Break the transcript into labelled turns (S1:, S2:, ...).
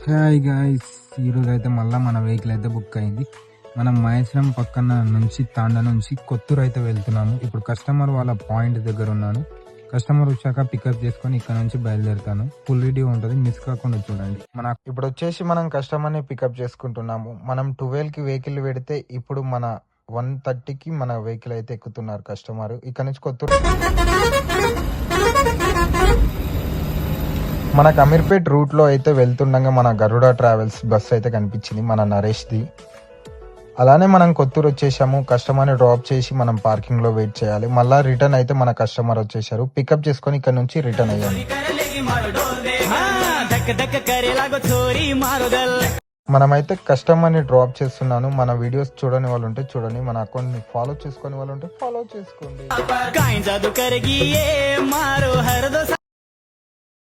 S1: Hi guys, ఈరోజు అయితే మళ్ళీ మన వెహికల్ అయితే బుక్ అయింది. మనం మహేశ్వరం పక్కన నుంచి తాండా నుంచి కొత్తూరు అయితే వెళ్తున్నాము. ఇప్పుడు కస్టమర్ వాళ్ళ పాయింట్ దగ్గర ఉన్నాను. కస్టమర్ వచ్చాక పికప్ చేసుకొని ఇక్కడ నుంచి బయలుదేరుతాను. ఫుల్ వీడియో ఉంటుంది, మిస్ కాకుండా చూడండి. ఇప్పుడు వచ్చేసి మనం కస్టమర్ని పికప్ చేసుకుంటున్నాము. మనం 12కి వెహికల్ పెడితే ఇప్పుడు మన 1:30కి మన వెహికల్ అయితే ఎక్కుతున్నారు కస్టమర్. ఇక్కడ నుంచి కొత్తూరు మనకు అమీర్పేట్ రూట్ లో అయితే వెళ్తుండగా మన గరుడ ట్రావెల్స్ బస్ అయితే కనిపించింది, మన నరేష్ది. అలానే మనం కొత్తూరు వచ్చేసాము. కస్టమర్ని డ్రాప్ చేసి మనం పార్కింగ్ లో వెయిట్ చేయాలి. మళ్ళా రిటర్న్ అయితే మన కస్టమర్ వచ్చేసారు. పికప్ చేసుకొని ఇక్కడ నుంచి రిటర్న్ అయ్యాము. మనమైతే కస్టమర్ని డ్రాప్ చేస్తున్నాను. మన వీడియోస్ చూడని వాళ్ళు ఉంటే చూడండి, మన అకౌంట్ ని ఫాలో చేసుకునే వాళ్ళు ఉంటే ఫాలో చేసుకోండి.